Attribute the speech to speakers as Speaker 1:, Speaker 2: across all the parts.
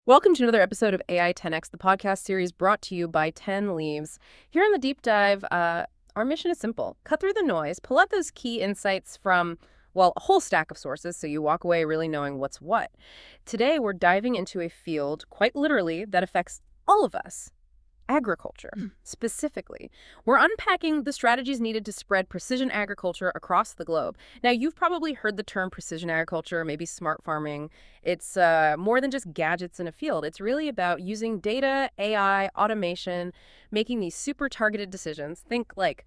Speaker 1: Welcome to another episode of AI 10X, the podcast series brought to you by 10 Leaves. Here on the deep dive, our mission is simple. Cut through the noise, pull out those key insights from, well, a whole stack of sources so you walk away really knowing what's what. Today, we're diving into a field, quite literally, that affects all of us. Agriculture, specifically. We're unpacking the strategies needed to spread precision agriculture across the globe. Now, you've probably heard the term precision agriculture, maybe smart farming. It's more than just gadgets in a field. It's really about using data, AI, automation, making these super targeted decisions. Think like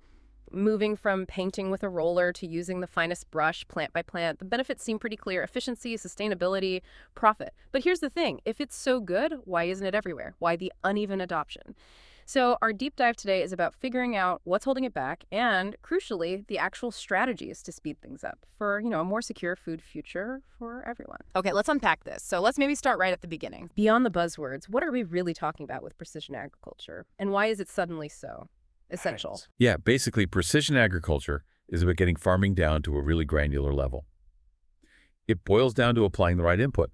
Speaker 1: moving from painting with a roller to using the finest brush plant by plant. The benefits seem pretty clear: efficiency, sustainability, profit. But here's the thing. If it's so good, why isn't it everywhere? Why the uneven adoption? So our deep dive today is about figuring out what's holding it back and, crucially, the actual strategies to speed things up for, a more secure food future for everyone.
Speaker 2: Okay, let's unpack this. So let's maybe start right at the beginning.
Speaker 1: Beyond the buzzwords, what are we really talking about with precision agriculture? And why is it suddenly so essential?
Speaker 3: Yeah, basically, precision agriculture is about getting farming down to a really granular level. It boils down to applying the right input,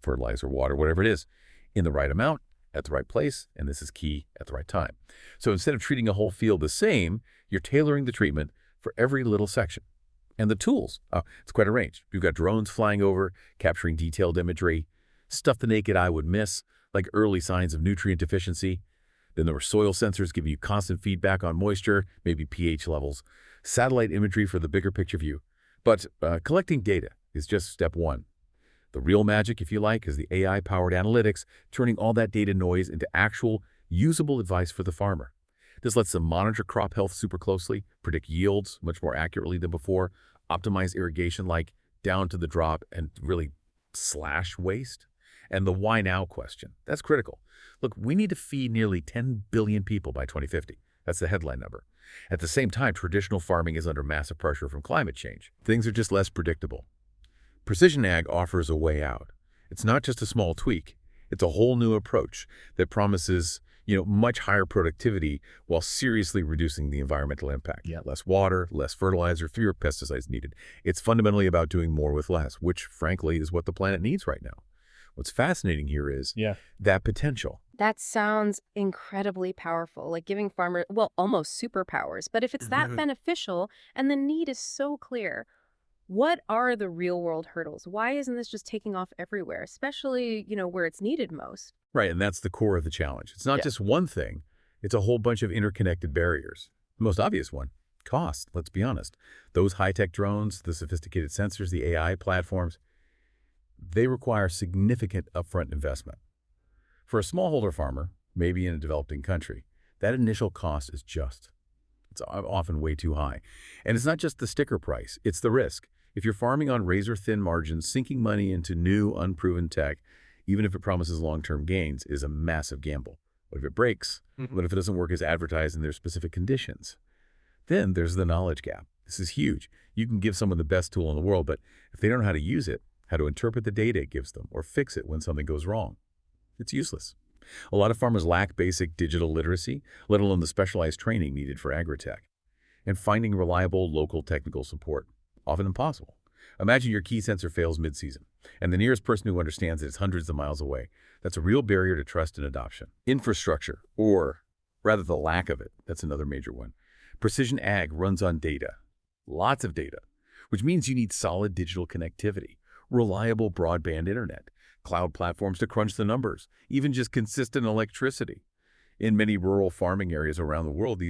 Speaker 3: fertilizer, water, whatever it is, in the right amount, at the right place, and this is key, at the right time. So instead of treating a whole field the same, you're tailoring the treatment for every little section. And the tools, it's quite a range. We've got drones flying over, capturing detailed imagery, stuff the naked eye would miss, like early signs of nutrient deficiency. Then there were soil sensors giving you constant feedback on moisture, maybe pH levels, satellite imagery for the bigger picture view. But collecting data is just step one. The real magic, if you like, is the AI-powered analytics, turning all that data noise into actual, usable advice for the farmer. This lets them monitor crop health super closely, predict yields much more accurately than before, optimize irrigation like down to the drop, and really slash waste. And the why now question, that's critical. Look, we need to feed nearly 10 billion people by 2050. That's the headline number. At the same time, traditional farming is under massive pressure from climate change. Things are just less predictable. Precision ag offers a way out. It's not just a small tweak. It's a whole new approach that promises, much higher productivity while seriously reducing the environmental impact.
Speaker 4: Yeah.
Speaker 3: Less water, less fertilizer, fewer pesticides needed. It's fundamentally about doing more with less, which, frankly, is what the planet needs right now. What's fascinating here is that potential.
Speaker 1: That sounds incredibly powerful, like giving farmers, well, almost superpowers. But if it's that beneficial and the need is so clear, what are the real-world hurdles? Why isn't this just taking off everywhere, especially, where it's needed most?
Speaker 3: Right, and that's the core of the challenge. It's not just one thing. It's a whole bunch of interconnected barriers. The most obvious one, cost, let's be honest. Those high-tech drones, the sophisticated sensors, the AI platforms, they require significant upfront investment. For a smallholder farmer, maybe in a developing country, that initial cost is it's often way too high. And it's not just the sticker price, it's the risk. If you're farming on razor-thin margins, sinking money into new, unproven tech, even if it promises long-term gains, is a massive gamble. What if it breaks? What if it doesn't work as advertised in their specific conditions? Then there's the knowledge gap. This is huge. You can give someone the best tool in the world, but if they don't know how to use it, how to interpret the data it gives them, or fix it when something goes wrong, it's useless. A lot of farmers lack basic digital literacy, let alone the specialized training needed for agri-tech. And finding reliable local technical support, often impossible. Imagine your key sensor fails mid-season, and the nearest person who understands it is hundreds of miles away. That's a real barrier to trust and adoption. Infrastructure, or rather the lack of it, that's another major one. Precision ag runs on data, lots of data, which means you need solid digital connectivity, reliable broadband internet, cloud platforms to crunch the numbers, even just consistent electricity. In many rural farming areas around the world,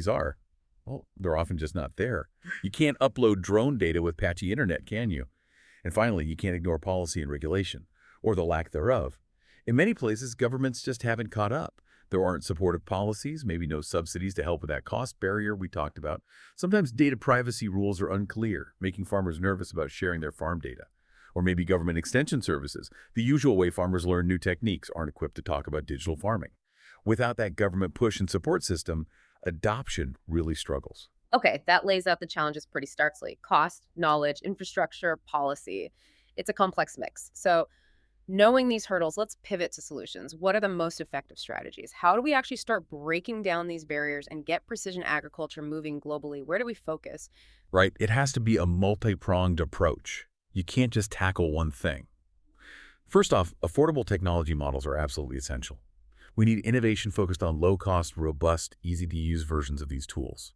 Speaker 3: they're often just not there. You can't upload drone data with patchy internet, can you? And finally, you can't ignore policy and regulation, or the lack thereof. In many places, governments just haven't caught up. There aren't supportive policies, maybe no subsidies to help with that cost barrier we talked about. Sometimes data privacy rules are unclear, making farmers nervous about sharing their farm data. Or maybe government extension services, the usual way farmers learn new techniques, aren't equipped to talk about digital farming. Without that government push and support system, adoption really struggles.
Speaker 1: Okay, that lays out the challenges pretty starkly. Cost, knowledge, infrastructure, policy. It's a complex mix. So knowing these hurdles, let's pivot to solutions. What are the most effective strategies? How do we actually start breaking down these barriers and get precision agriculture moving globally? Where do we focus?
Speaker 3: Right, it has to be a multi-pronged approach. You can't just tackle one thing. First off, affordable technology models are absolutely essential. We need innovation focused on low-cost, robust, easy-to-use versions of these tools.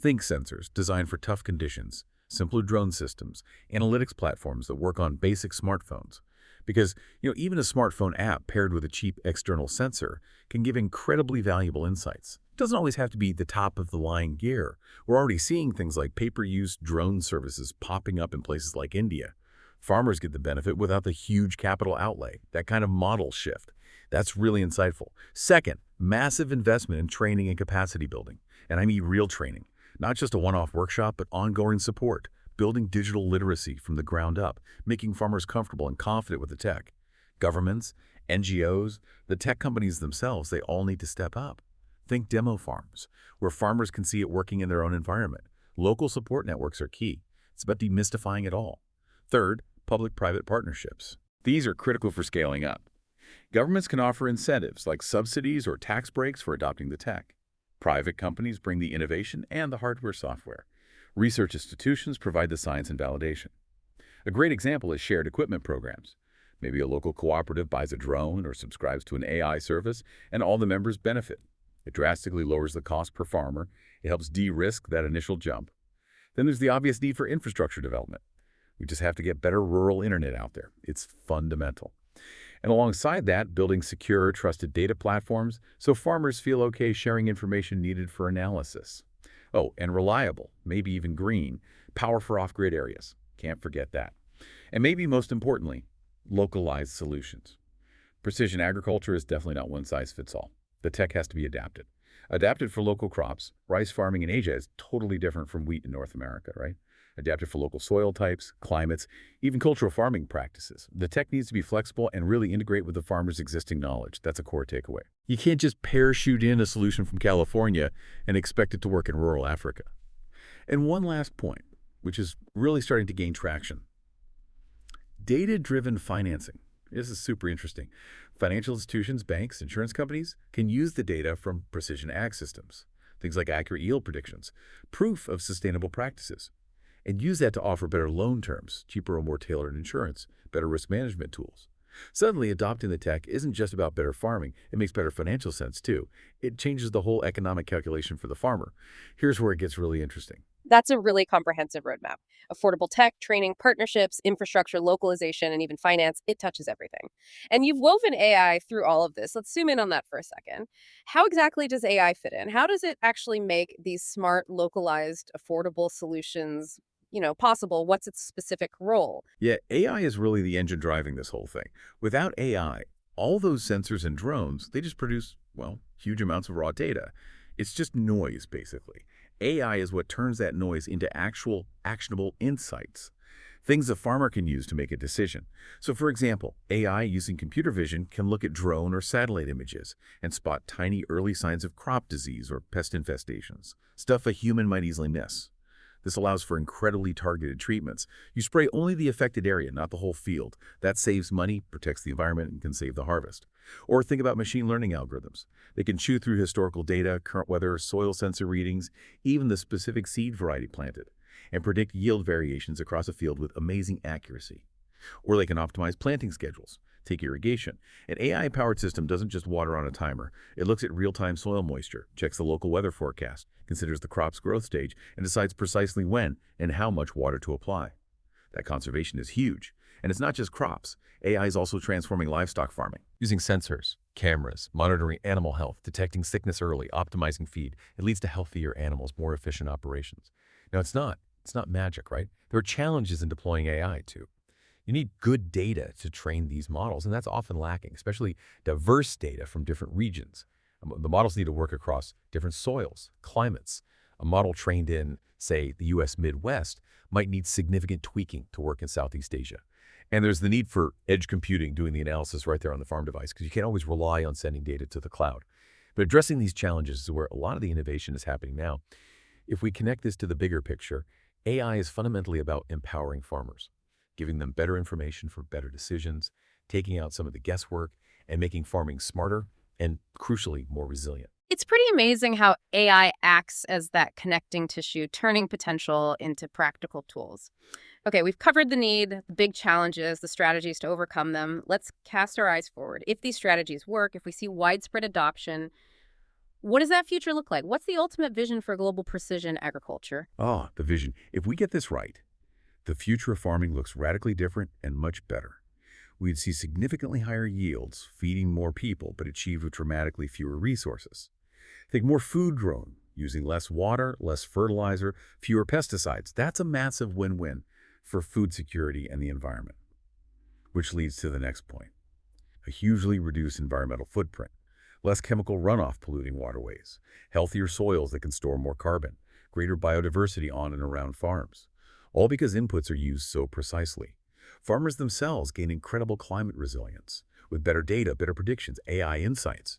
Speaker 3: Think sensors designed for tough conditions, simpler drone systems, analytics platforms that work on basic smartphones. Because, even a smartphone app paired with a cheap external sensor can give incredibly valuable insights. It doesn't always have to be the top-of-the-line gear. We're already seeing things like pay-per-use drone services popping up in places like India. Farmers get the benefit without the huge capital outlay, that kind of model shift. That's really insightful. Second, massive investment in training and capacity building. And I mean real training. Not just a one-off workshop, but ongoing support, building digital literacy from the ground up, making farmers comfortable and confident with the tech. Governments, NGOs, the tech companies themselves, they all need to step up. Think demo farms, where farmers can see it working in their own environment. Local support networks are key. It's about demystifying it all. Third, public-private partnerships. These are critical for scaling up. Governments can offer incentives like subsidies or tax breaks for adopting the tech. Private companies bring the innovation and the hardware-software. Research institutions provide the science and validation. A great example is shared equipment programs. Maybe a local cooperative buys a drone or subscribes to an AI service, and all the members benefit. It drastically lowers the cost per farmer. It helps de-risk that initial jump. Then there's the obvious need for infrastructure development. We just have to get better rural internet out there. It's fundamental. And alongside that, building secure, trusted data platforms so farmers feel okay sharing information needed for analysis. Oh, and reliable, maybe even green, power for off-grid areas. Can't forget that. And maybe most importantly, localized solutions. Precision agriculture is definitely not one size fits all. The tech has to be adapted. Adapted for local crops. Rice farming in Asia is totally different from wheat in North America, right? Adapted for local soil types, climates, even cultural farming practices. The tech needs to be flexible and really integrate with the farmer's existing knowledge. That's a core takeaway. You can't just parachute in a solution from California and expect it to work in rural Africa. And one last point, which is really starting to gain traction. Data-driven financing. This is super interesting. Financial institutions, banks, insurance companies can use the data from precision ag systems, things like accurate yield predictions, proof of sustainable practices, and use that to offer better loan terms, cheaper or more tailored insurance, better risk management tools. Suddenly, adopting the tech isn't just about better farming. It makes better financial sense, too. It changes the whole economic calculation for the farmer. Here's where it gets really interesting.
Speaker 1: That's a really comprehensive roadmap. Affordable tech, training, partnerships, infrastructure, localization, and even finance. It touches everything. And you've woven AI through all of this. Let's zoom in on that for a second. How exactly does AI fit in? How does it actually make these smart, localized, affordable solutions, possible? What's its specific role?
Speaker 3: Yeah, AI is really the engine driving this whole thing. Without AI, all those sensors and drones, they just produce, well, huge amounts of raw data. It's just noise, basically. AI is what turns that noise into actual, actionable insights, things a farmer can use to make a decision. So, for example, AI using computer vision can look at drone or satellite images and spot tiny early signs of crop disease or pest infestations, stuff a human might easily miss. This allows for incredibly targeted treatments. You spray only the affected area, not the whole field. That saves money, protects the environment, and can save the harvest. Or think about machine learning algorithms. They can chew through historical data, current weather, soil sensor readings, even the specific seed variety planted, and predict yield variations across a field with amazing accuracy. Or they can optimize planting schedules. Take irrigation. An AI-powered system doesn't just water on a timer. It looks at real-time soil moisture, checks the local weather forecast, considers the crop's growth stage, and decides precisely when and how much water to apply. That conservation is huge. And it's not just crops. AI is also transforming livestock farming. Using sensors, cameras, monitoring animal health, detecting sickness early, optimizing feed. It leads to healthier animals, more efficient operations. Now, it's not magic, right? There are challenges in deploying AI, too. You need good data to train these models, and that's often lacking, especially diverse data from different regions. The models need to work across different soils, climates. A model trained in, say, the U.S. Midwest might need significant tweaking to work in Southeast Asia. And there's the need for edge computing, doing the analysis right there on the farm device, because you can't always rely on sending data to the cloud. But addressing these challenges is where a lot of the innovation is happening now. If we connect this to the bigger picture, AI is fundamentally about empowering farmers, giving them better information for better decisions, taking out some of the guesswork, and making farming smarter and, crucially, more resilient.
Speaker 1: It's pretty amazing how AI acts as that connecting tissue, turning potential into practical tools. Okay, we've covered the need, the big challenges, the strategies to overcome them. Let's cast our eyes forward. If these strategies work, if we see widespread adoption, what does that future look like? What's the ultimate vision for global precision agriculture?
Speaker 3: Ah, the vision. If we get this right, the future of farming looks radically different and much better. We'd see significantly higher yields, feeding more people, but achieved with dramatically fewer resources. Think more food grown, using less water, less fertilizer, fewer pesticides. That's a massive win-win for food security and the environment. Which leads to the next point. A hugely reduced environmental footprint, less chemical runoff polluting waterways, healthier soils that can store more carbon, greater biodiversity on and around farms. All because inputs are used so precisely. Farmers themselves gain incredible climate resilience. With better data, better predictions, AI insights,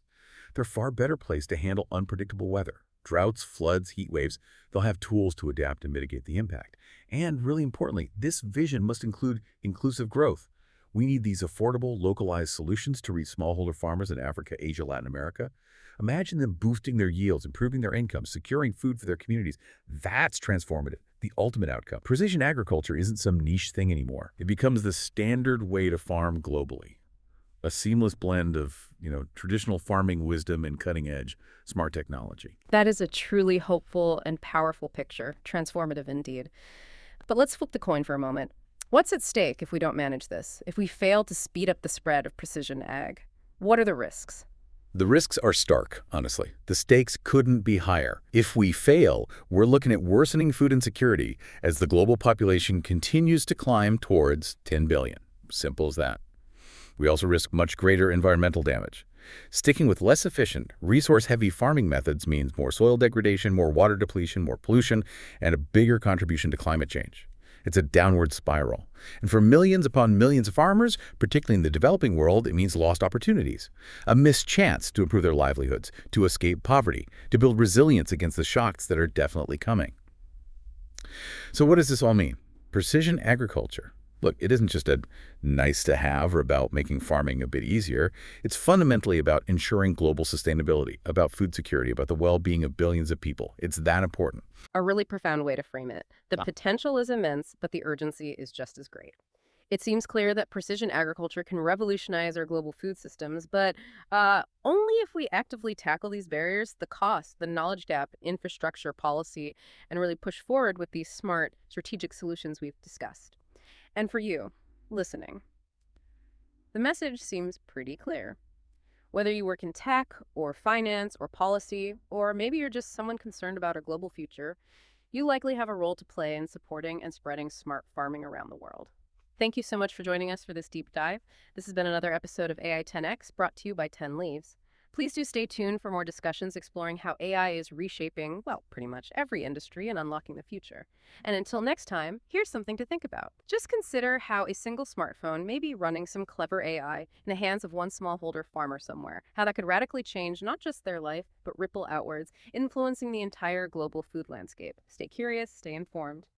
Speaker 3: they're far better placed to handle unpredictable weather. Droughts, floods, heat waves, they'll have tools to adapt and mitigate the impact. And really importantly, this vision must include inclusive growth. We need these affordable, localized solutions to reach smallholder farmers in Africa, Asia, Latin America. Imagine them boosting their yields, improving their income, securing food for their communities. That's transformative, the ultimate outcome. Precision agriculture isn't some niche thing anymore. It becomes the standard way to farm globally. A seamless blend of, traditional farming wisdom and cutting-edge smart technology.
Speaker 1: That is a truly hopeful and powerful picture, transformative indeed. But let's flip the coin for a moment. What's at stake if we don't manage this? If we fail to speed up the spread of precision ag? What are the risks?
Speaker 3: The risks are stark, honestly. The stakes couldn't be higher. If we fail, we're looking at worsening food insecurity as the global population continues to climb towards 10 billion. Simple as that. We also risk much greater environmental damage. Sticking with less efficient, resource-heavy farming methods means more soil degradation, more water depletion, more pollution, and a bigger contribution to climate change. It's a downward spiral. And for millions upon millions of farmers, particularly in the developing world, it means lost opportunities. A missed chance to improve their livelihoods, to escape poverty, to build resilience against the shocks that are definitely coming. So what does this all mean? Precision agriculture. Look, it isn't just a nice to have or about making farming a bit easier. It's fundamentally about ensuring global sustainability, about food security, about the well-being of billions of people. It's that important.
Speaker 1: A really profound way to frame it. The potential is immense, but the urgency is just as great. It seems clear that precision agriculture can revolutionize our global food systems, but only if we actively tackle these barriers, the cost, the knowledge gap, infrastructure, policy, and really push forward with these smart, strategic solutions we've discussed. And for you, listening, the message seems pretty clear. Whether you work in tech or finance or policy, or maybe you're just someone concerned about our global future, you likely have a role to play in supporting and spreading smart farming around the world. Thank you so much for joining us for this deep dive. This has been another episode of AI 10X brought to you by 10 Leaves. Please do stay tuned for more discussions exploring how AI is reshaping, well, pretty much every industry and unlocking the future. And until next time, here's something to think about. Just consider how a single smartphone may be running some clever AI in the hands of one smallholder farmer somewhere, how that could radically change not just their life, but ripple outwards, influencing the entire global food landscape. Stay curious, stay informed.